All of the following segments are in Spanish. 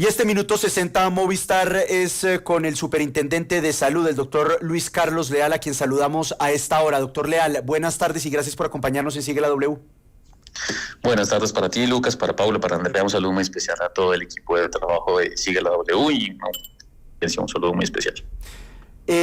Y este minuto 60 Movistar es con el superintendente de salud, el doctor Luis Carlos Leal, a quien saludamos a esta hora. Doctor Leal, buenas tardes y gracias por acompañarnos en Sigue la W. Buenas tardes para ti, Lucas, para Pablo, para Andrea. Un saludo muy especial a todo el equipo de trabajo de Sigue la W y un saludo muy especial.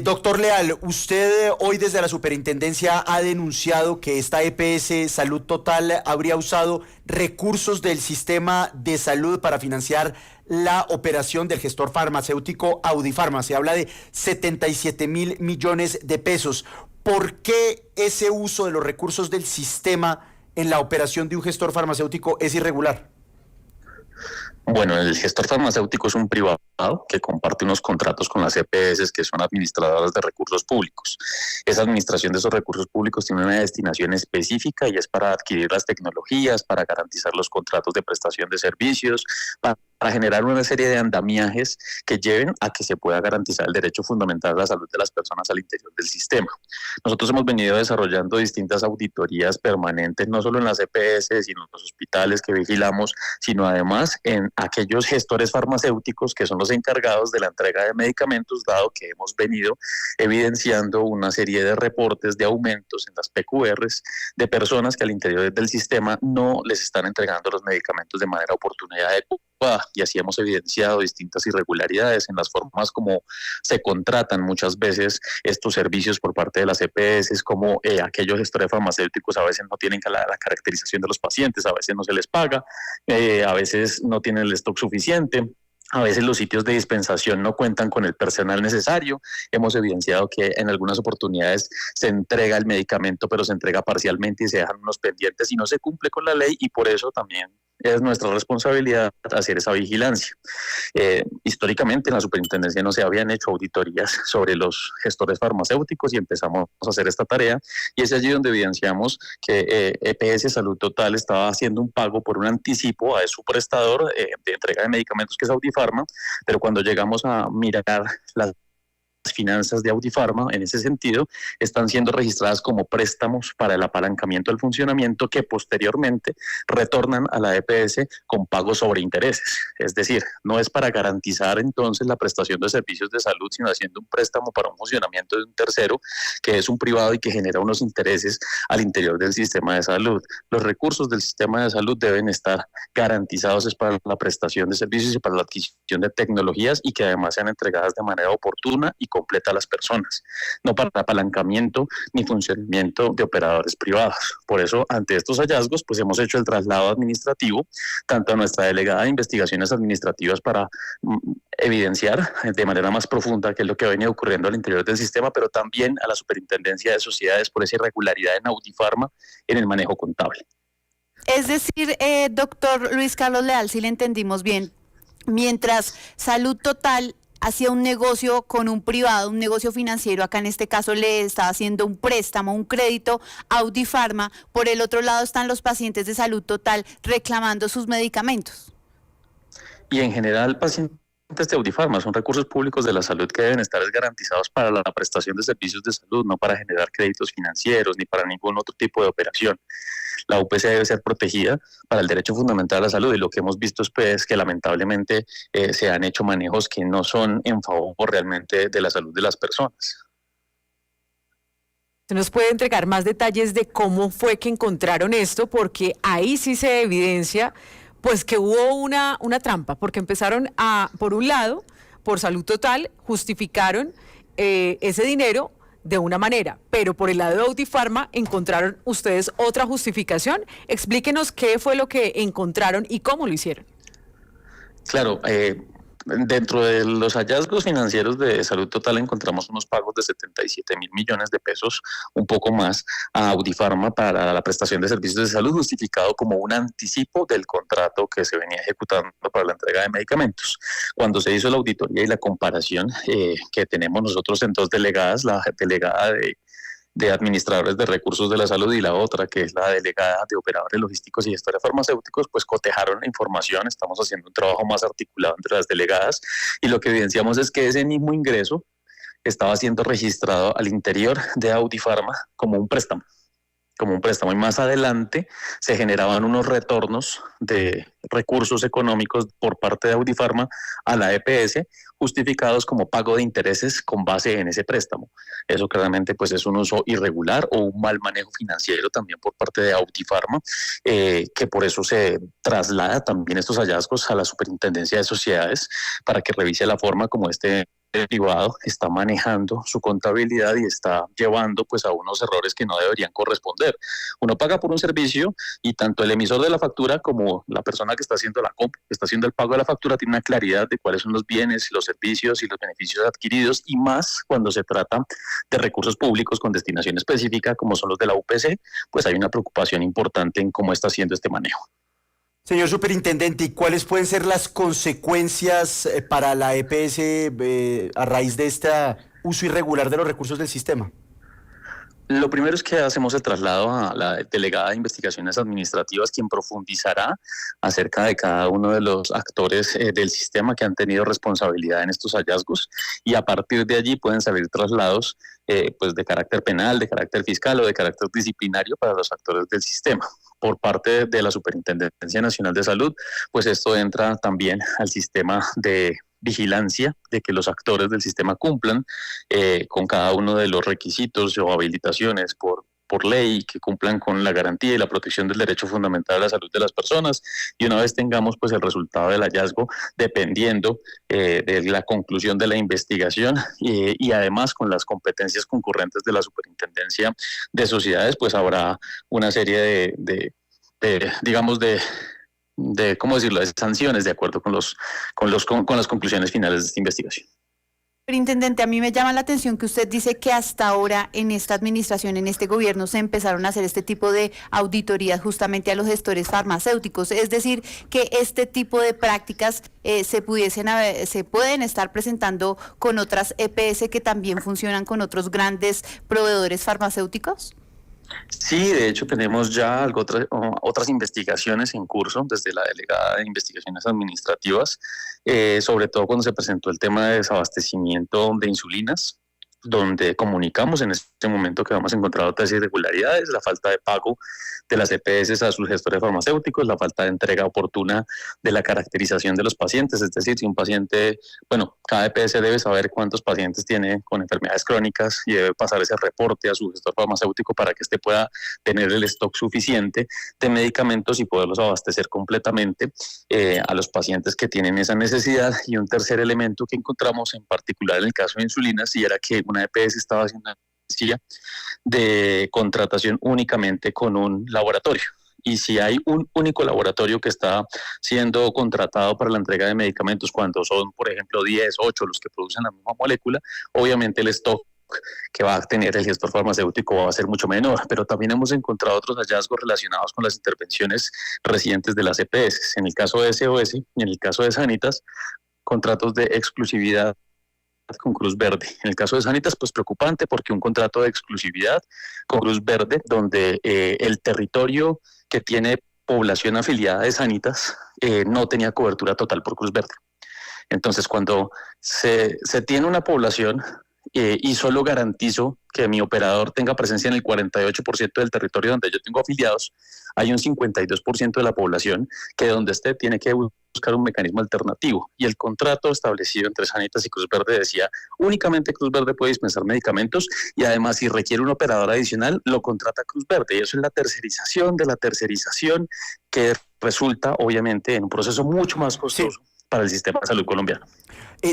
Doctor Leal, usted hoy desde la superintendencia ha denunciado que esta EPS Salud Total habría usado recursos del sistema de salud para financiar la operación del gestor farmacéutico Audifarma. Se habla de 77.000 millones de pesos. ¿Por qué ese uso de los recursos del sistema en la operación de un gestor farmacéutico es irregular? Bueno, el gestor farmacéutico es un privado que comparte unos contratos con las EPS, que son administradoras de recursos públicos. Esa administración de esos recursos públicos tiene una destinación específica y es para adquirir las tecnologías, para garantizar los contratos de prestación de servicios, para generar una serie de andamiajes que lleven a que se pueda garantizar el derecho fundamental a la salud de las personas al interior del sistema. Nosotros hemos venido desarrollando distintas auditorías permanentes, no solo en las EPS, sino en los hospitales que vigilamos, sino además en aquellos gestores farmacéuticos que son los encargados de la entrega de medicamentos, dado que hemos venido evidenciando una serie de reportes de aumentos en las PQRs de personas que al interior del sistema no les están entregando los medicamentos de manera oportuna y adecuada. Y así hemos evidenciado distintas irregularidades en las formas como se contratan muchas veces estos servicios por parte de las EPS, como aquellos gestores farmacéuticos a veces no tienen la caracterización de los pacientes, a veces no se les paga, a veces no tienen el stock suficiente. A veces los sitios de dispensación no cuentan con el personal necesario. Hemos evidenciado que en algunas oportunidades se entrega el medicamento, pero se entrega parcialmente y se dejan unos pendientes y no se cumple con la ley, y por eso también es nuestra responsabilidad hacer esa vigilancia. Históricamente en la superintendencia no se habían hecho auditorías sobre los gestores farmacéuticos y empezamos a hacer esta tarea, y es allí donde evidenciamos que EPS Salud Total estaba haciendo un pago por un anticipo a su prestador de entrega de medicamentos, que es Audifarma, pero cuando llegamos a mirar las finanzas de Audifarma, en ese sentido, están siendo registradas como préstamos para el apalancamiento del funcionamiento, que posteriormente retornan a la EPS con pagos sobre intereses. Es decir, no es para garantizar entonces la prestación de servicios de salud, sino haciendo un préstamo para un funcionamiento de un tercero, que es un privado y que genera unos intereses al interior del sistema de salud. Los recursos del sistema de salud deben estar garantizados para la prestación de servicios y para la adquisición de tecnologías, y que además sean entregadas de manera oportuna y completa a las personas, no para apalancamiento ni funcionamiento de operadores privados. Por eso, ante estos hallazgos, pues hemos hecho el traslado administrativo tanto a nuestra delegada de investigaciones administrativas para evidenciar de manera más profunda qué es lo que ha venido ocurriendo al interior del sistema, pero también a la Superintendencia de Sociedades por esa irregularidad en Audifarma en el manejo contable. Es decir, doctor Luis Carlos Leal, si le entendimos bien, mientras Salud Total hacía un negocio con un privado, un negocio financiero, acá en este caso le estaba haciendo un préstamo, un crédito a Audifarma, por el otro lado están los pacientes de Salud Total reclamando sus medicamentos. Y en general, pacientes de Audifarma son recursos públicos de la salud que deben estar garantizados para la prestación de servicios de salud, no para generar créditos financieros ni para ningún otro tipo de operación. La UPC debe ser protegida para el derecho fundamental a la salud, y lo que hemos visto es pues, que lamentablemente se han hecho manejos que no son en favor realmente de la salud de las personas. ¿Usted nos puede entregar más detalles de cómo fue que encontraron esto? Porque ahí sí se evidencia pues que hubo una trampa, porque empezaron por un lado, por Salud Total, justificaron ese dinero de una manera, pero por el lado de Audifarma encontraron ustedes otra justificación. Explíquenos qué fue lo que encontraron y cómo lo hicieron. Claro, dentro de los hallazgos financieros de Salud Total encontramos unos pagos de 77.000 millones de pesos, un poco más, a Audifarma para la prestación de servicios de salud, justificado como un anticipo del contrato que se venía ejecutando para la entrega de medicamentos. Cuando se hizo la auditoría y la comparación que tenemos nosotros en dos delegadas, la delegada de administradores de recursos de la salud y la otra, que es la delegada de operadores logísticos y gestores farmacéuticos, pues cotejaron la información. Estamos haciendo un trabajo más articulado entre las delegadas, y lo que evidenciamos es que ese mismo ingreso estaba siendo registrado al interior de Audifarma como un préstamo. como un préstamo, y más adelante se generaban unos retornos de recursos económicos por parte de Audiofarma a la EPS, justificados como pago de intereses con base en ese préstamo. Eso claramente pues es un uso irregular o un mal manejo financiero también por parte de Audiofarma, que por eso se traslada también estos hallazgos a la Superintendencia de Sociedades para que revise la forma como este privado está manejando su contabilidad y está llevando pues a unos errores que no deberían corresponder. Uno paga por un servicio y tanto el emisor de la factura como la persona que está haciendo la compra, que está haciendo el pago de la factura, tiene una claridad de cuáles son los bienes, los servicios y los beneficios adquiridos, y más cuando se trata de recursos públicos con destinación específica como son los de la UPC, pues hay una preocupación importante en cómo está haciendo este manejo. Señor superintendente, ¿y cuáles pueden ser las consecuencias para la EPS a raíz de este uso irregular de los recursos del sistema? Lo primero es que hacemos el traslado a la delegada de investigaciones administrativas, quien profundizará acerca de cada uno de los actores del sistema que han tenido responsabilidad en estos hallazgos, y a partir de allí pueden salir traslados pues de carácter penal, de carácter fiscal o de carácter disciplinario para los actores del sistema. Por parte de la Superintendencia Nacional de Salud, pues esto entra también al sistema de vigilancia de que los actores del sistema cumplan con cada uno de los requisitos o habilitaciones por ley, que cumplan con la garantía y la protección del derecho fundamental a la salud de las personas, y una vez tengamos pues el resultado del hallazgo, dependiendo de la conclusión de la investigación y además con las competencias concurrentes de la Superintendencia de Sociedades, pues habrá una serie digamos de ¿cómo decirlo?, de sanciones de acuerdo con las conclusiones finales de esta investigación. Superintendente, a mí me llama la atención que usted dice que hasta ahora en esta administración, en este gobierno, se empezaron a hacer este tipo de auditorías justamente a los gestores farmacéuticos. Es decir, que este tipo de prácticas se pueden estar presentando con otras EPS que también funcionan con otros grandes proveedores farmacéuticos. Sí, de hecho tenemos ya otras investigaciones en curso desde la Delegada de Investigaciones Administrativas, sobre todo cuando se presentó el tema de desabastecimiento de insulinas, donde comunicamos en este momento que vamos a encontrar otras irregularidades, la falta de pago de las EPS a sus gestores farmacéuticos, la falta de entrega oportuna de la caracterización de los pacientes, es decir, si un paciente, cada EPS debe saber cuántos pacientes tiene con enfermedades crónicas y debe pasar ese reporte a su gestor farmacéutico para que éste pueda tener el stock suficiente de medicamentos y poderlos abastecer completamente a los pacientes que tienen esa necesidad. Y un tercer elemento que encontramos en particular en el caso de insulinas, y era que una EPS estaba haciendo una de contratación únicamente con un laboratorio. Y si hay un único laboratorio que está siendo contratado para la entrega de medicamentos, cuando son, por ejemplo, 10, 8 los que producen la misma molécula, obviamente el stock que va a tener el gestor farmacéutico va a ser mucho menor. Pero también hemos encontrado otros hallazgos relacionados con las intervenciones recientes de las EPS. En el caso de SOS y en el caso de Sanitas, contratos de exclusividad con Cruz Verde. En el caso de Sanitas, pues preocupante, porque un contrato de exclusividad con Cruz Verde, donde el territorio que tiene población afiliada de Sanitas no tenía cobertura total por Cruz Verde. Entonces, cuando se tiene una población y solo garantizo que mi operador tenga presencia en el 48% del territorio donde yo tengo afiliados, hay un 52% de la población que donde esté tiene que buscar un mecanismo alternativo. Y el contrato establecido entre Sanitas y Cruz Verde decía únicamente Cruz Verde puede dispensar medicamentos, y además si requiere un operador adicional lo contrata Cruz Verde, y eso es la tercerización de la tercerización, que resulta obviamente en un proceso mucho más costoso para el sistema de salud colombiano.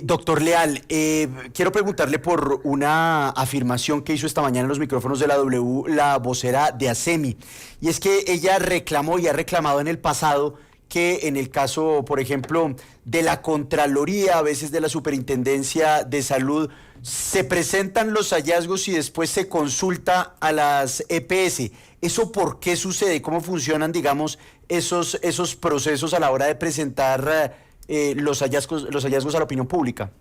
Doctor Leal, quiero preguntarle por una afirmación que hizo esta mañana en los micrófonos de la W, la vocera de ASEMI, y es que ella reclamó y ha reclamado en el pasado que en el caso, por ejemplo, de la Contraloría, a veces de la Superintendencia de Salud, se presentan los hallazgos y después se consulta a las EPS. ¿Eso por qué sucede? ¿Cómo funcionan, digamos, esos procesos a la hora de presentar los hallazgos a la opinión pública?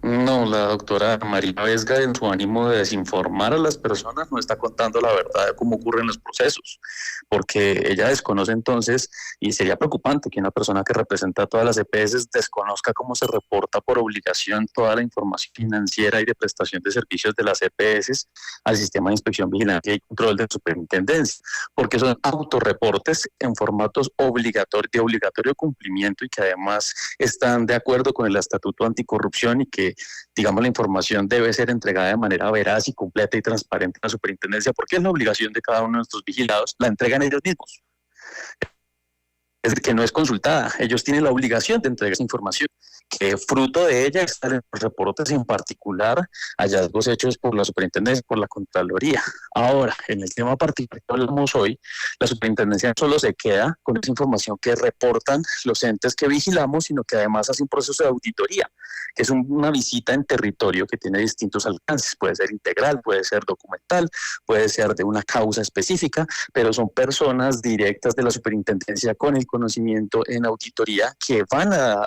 No, la doctora María Vesga, en su ánimo de desinformar a las personas, no está contando la verdad de cómo ocurren los procesos, porque ella desconoce entonces, y sería preocupante que una persona que representa a todas las EPS desconozca cómo se reporta por obligación toda la información financiera y de prestación de servicios de las EPS al sistema de inspección, vigilancia y control de superintendencia, porque son autorreportes en formatos de obligatorio cumplimiento y que además están de acuerdo con el Estatuto Anticorrupción y que, digamos, la información debe ser entregada de manera veraz y completa y transparente a la superintendencia, porque es la obligación de cada uno de nuestros vigilados, la entregan ellos mismos. Es decir, que no es consultada, ellos tienen la obligación de entregar esa información, que fruto de ella están los reportes, en particular hallazgos hechos por la superintendencia, por la Contraloría. Ahora, en el tema particular que hablamos hoy, la superintendencia solo se queda con esa información que reportan los entes que vigilamos, sino que además hace un proceso de auditoría, que es una visita en territorio que tiene distintos alcances, puede ser integral, puede ser documental, puede ser de una causa específica, pero son personas directas de la superintendencia con el conocimiento en auditoría que van a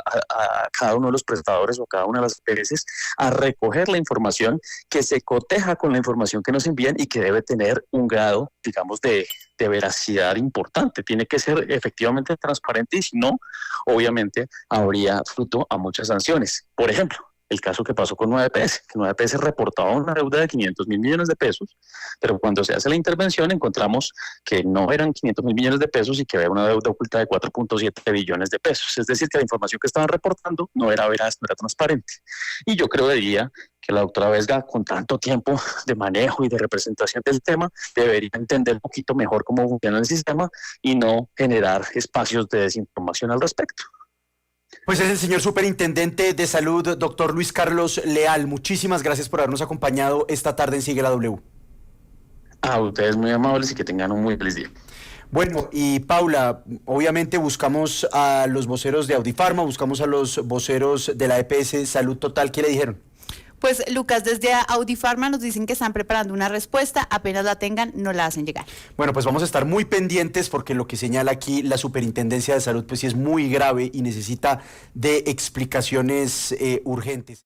cada uno de los prestadores o cada una de las EPS a recoger la información que se coteja con la información que nos envían y que debe tener un grado, digamos, de veracidad importante. Tiene que ser efectivamente transparente y si no, obviamente habría fruto a muchas sanciones. Por ejemplo, el caso que pasó con 9EPS, que 9EPS reportaba una deuda de 500.000 millones de pesos, pero cuando se hace la intervención encontramos que no eran 500.000 millones de pesos y que había una deuda oculta de 4.7 billones de pesos. Es decir, que la información que estaban reportando no era veraz, no era transparente. Y yo creería que la doctora Vesga, con tanto tiempo de manejo y de representación del tema, debería entender un poquito mejor cómo funciona el sistema y no generar espacios de desinformación al respecto. Pues es el señor superintendente de salud, doctor Luis Carlos Leal. Muchísimas gracias por habernos acompañado esta tarde en Sigue la W. A ustedes muy amables y que tengan un muy feliz día. Bueno, y Paula, obviamente buscamos a los voceros de Audifarma, buscamos a los voceros de la EPS Salud Total. ¿Qué le dijeron? Pues Lucas, desde Audifarma nos dicen que están preparando una respuesta, apenas la tengan, nos la hacen llegar. Bueno, pues vamos a estar muy pendientes porque lo que señala aquí la Superintendencia de Salud pues sí es muy grave y necesita de explicaciones urgentes.